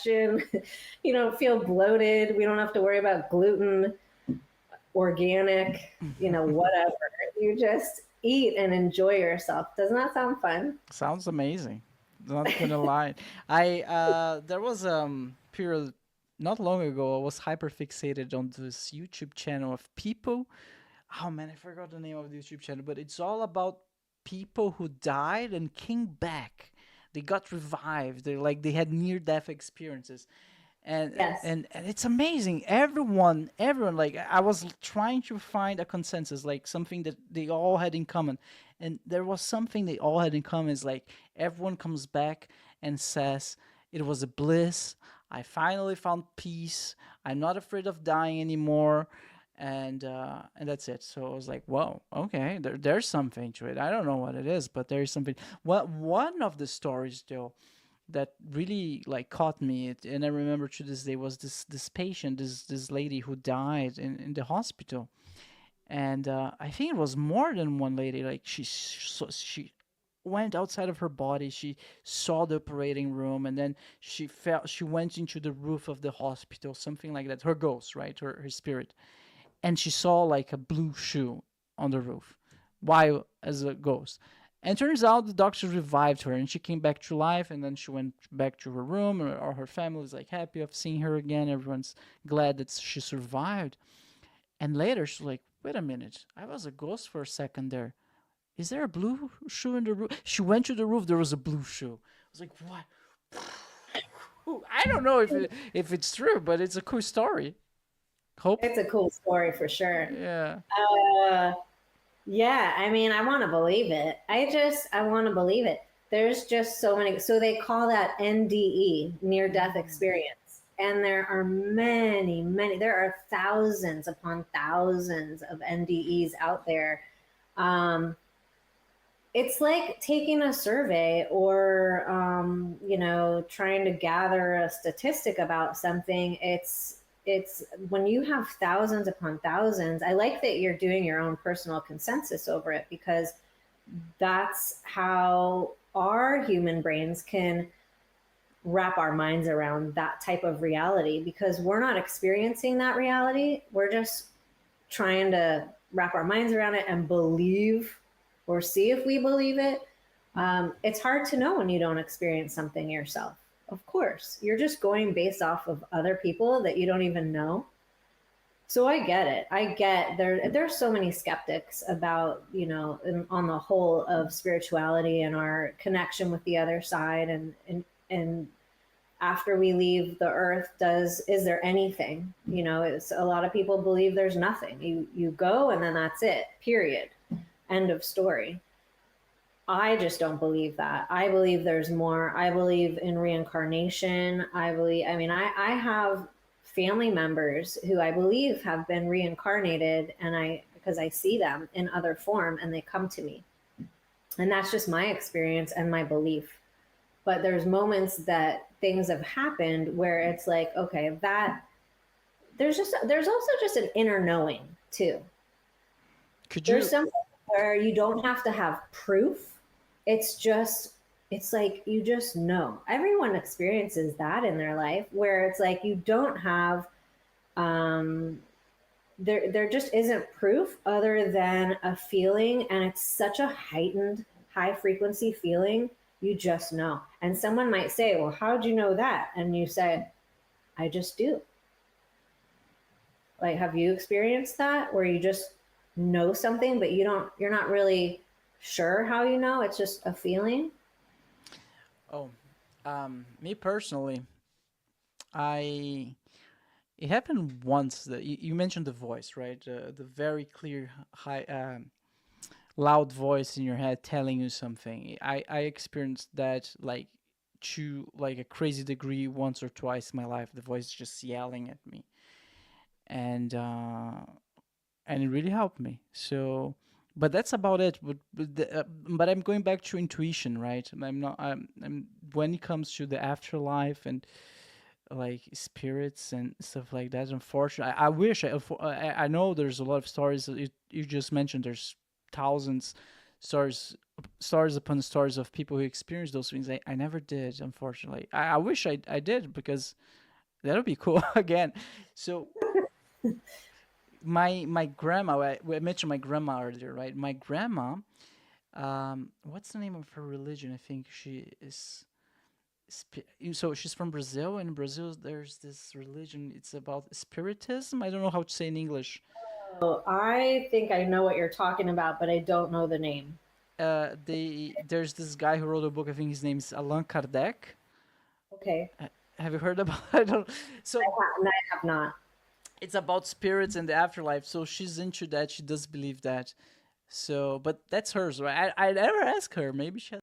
digestion. You don't feel bloated. We don't have to worry about gluten, organic, whatever. You just eat and enjoy yourself. Doesn't that sound fun? Sounds amazing. Not gonna lie. I there was period not long ago I was hyper fixated on this YouTube channel of people. Oh man, I forgot the name of the YouTube channel, but it's all about people who died and came back. They got revived. They had near death experiences. and Yes. and it's amazing. Everyone, like, I was trying to find a consensus, like something that they all had in common, and there was something they all had in common is like everyone comes back and says it was a bliss. I finally found peace. I'm not afraid of dying anymore. And that's it. So I was like, whoa, okay, there's something to it. I don't know what it is, but there is something. Well, one of the stories though that really like caught me, and I remember to this day, was this patient, this lady who died in the hospital. And I think it was more than one lady. Like she went outside of her body. She saw the operating room, and then she went into the roof of the hospital, something like that. Her ghost, right? Her spirit. And she saw like a blue shoe on the roof while as a ghost. And turns out the doctor revived her and she came back to life, and then she went back to her room, or her family was like happy of seeing her again. Everyone's glad that she survived. And later she's like, wait a minute, I was a ghost for a second there. Is there a blue shoe in the roof? She went to the roof, there was a blue shoe. I was like, what? I don't know if it's true, but it's a cool story. Hope. It's a cool story for sure. Yeah. Uh, yeah, I mean, I want to believe it. I want to believe it. There's just so many. So they call that NDE, near death experience. And there are many, many, there are thousands upon thousands of NDEs out there. Um, it's like taking a survey or, trying to gather a statistic about something. It's when you have thousands upon thousands. I like that you're doing your own personal consensus over it, because that's how our human brains can wrap our minds around that type of reality, because we're not experiencing that reality. We're just trying to wrap our minds around it and believe, or see if we believe it. It's hard to know when you don't experience something yourself. Of course, you're just going based off of other people that you don't even know. So I get it. I get there's so many skeptics about, on the whole of spirituality and our connection with the other side, and after we leave the earth, is there anything? It's a lot of people believe there's nothing. You go and then that's it. Period. End of story. I just don't believe that. I believe there's more. I believe in reincarnation. I have family members who I believe have been reincarnated, because I see them in other form and they come to me. And that's just my experience and my belief. But there's moments that things have happened where it's like, okay, that there's also just an inner knowing too. Could There's you something where you don't have to have proof. It's like you just know. Everyone experiences that in their life, where it's like you don't have um there just isn't proof other than a feeling, and it's such a heightened high frequency feeling. You just know. And someone might say, well, how'd you know that? And you say, I just do. Like, have you experienced that where you just know something, but you're not really sure how you know? It's just a feeling. Oh, me personally, I it happened once that you mentioned the voice, right? The very clear, high, loud voice in your head telling you something. I experienced that to like a crazy degree once or twice in my life. The voice just yelling at me, and uh, and it really helped me. So, but that's about it. But I'm going back to intuition, right? I'm not. I'm when it comes to the afterlife and like spirits and stuff like that. Unfortunately, I wish I know there's a lot of stories that you just mentioned. There's thousands. stories upon stories of people who experience those things. I never did, unfortunately. I wish I did, because that would be cool again. So my grandma, I mentioned my grandma earlier, right? My grandma, what's the name of her religion? I think she is. So she's from Brazil, and in Brazil there's this religion. It's about spiritism. I don't know how to say in English. Oh, I think I know what you're talking about, but I don't know the name. There's this guy who wrote a book. I think his name's Allan Kardec. Okay. Have you heard about? I don't. So I have not. it's about spirits and the afterlife. So she's into that. She does believe that. So, but that's hers, right? I never ask her. Maybe she has